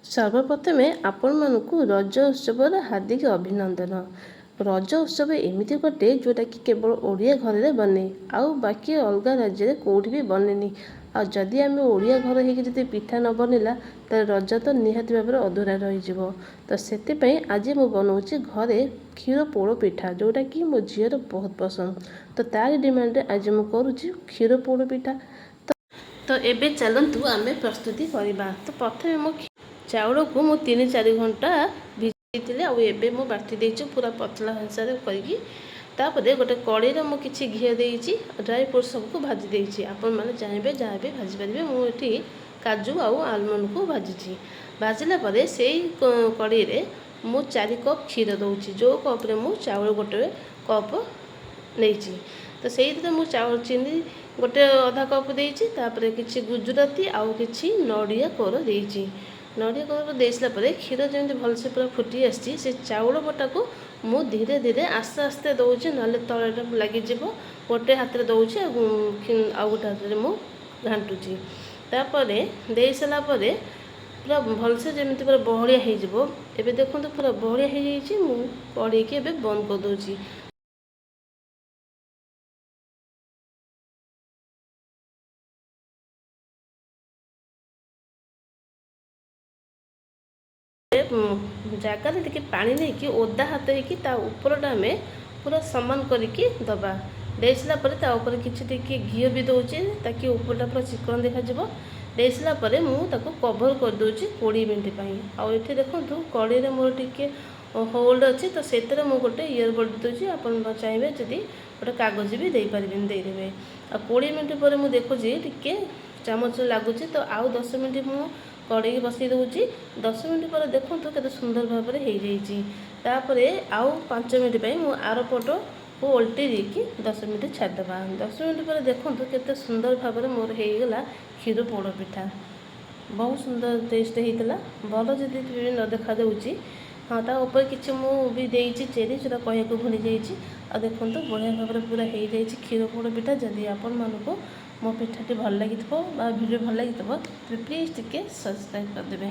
सर्वप्रथमे आपणमानंकु रज उत्सवर हार्दिक अभिनंदन। रज उत्सव एमती गोटे जोटा कि केवल ओडिया घर में बने आउ बाकी अलग राज्य में कौटी भी बने। आदि आम ओडिया घर होगी पिठा न बनला तो रज तो निहाती भाव में अधूरा रही। तो से आज मु बनाऊँगी घरे क्षीर पोड़ पिठा जोटा कि मो झीर बहुत पसंद। तो तार डिमांड आज मु करुँची क्षीर पोड़ पिठा। तो एबे चलतु आम प्रस्तुति करवा। तो प्रथम मो चाउल को मु 3-4 घंटा भिजई आबे मु बाटी देती पूरा पतला हिसाब से करके। तापर गोटे कड़े मु किसी घी देती ड्राई फ्रूट सबको भाजी देती। आपण मैंने चाहिए जहाँ भी भाजी पारे। मुझे काजू आउ आलमंड को भाजी भाजला से कड़े मु 4 कप क्षीर दूसरी जो कप रे मु चाउल गोटे कप नहीं। तो से चाउल चीनी गोटे आधा कप देती किसी गुजराती आउ कि नड़िया कोर देती। नड़िया कोर दे सारापर क्षीर जमी भलसे पूरा फुटी आसी से चाउल बटा को मु धीरे धीरे आस्ते आस्ते दूसरी ना तले लगे गोटे हाथ में दूसरी आउ गोटे हाथ में मु घाटुची। तापर दे सारापर पूरा भलसे जमी पूरा बहलिया हो देखो पूरा बहलिया हो कड़े की बंद कर दूची। जगार टे पानी नहीं ओदा हाथ होता आम पूरा सामान करके दबा दे सारापर किसी घी भी दूचे ताकि ऊपरटा पूरा चिकन देखा दे सारापर मुझे कभर कर दूची 20 मिनट आउ ये देखो कड़े मोर टे होल्ड अच्छी। तो से गोटे इयरबड दूसरी आप चाहिए जदि गोटे कागज भी दे पारे देदेवे। आ 20 मिनट पर मुझे देखुची टे चामच लगुच। तो आउ 10 मिनट मु कड़े बसई दूसरी 10 मिनट पर देखो केते सुंदर भाव में हो जापर आउ 5 मिनट मु आर पट को उल्टे देकी 10 मिनट छाड़देवा। 10 मिनट पर देखो केते सुंदर भाव में मोर होगला क्षीर पोड़ पिठा। बहुत सुंदर टेस्ट होता भल जदि न देखा दूची। हाँ ता ऊपर किसी मुझे देती चेरी जो कहूँ भूली जाइए। आ देखो बढ़िया भाव में पूरा हो जाए क्षीर पोड़ पिठा। जदि आपण मानक मो पिठाटी भल लगी भिडियो भल लगी तो प्लीज टिके सब्सक्राइब करदे।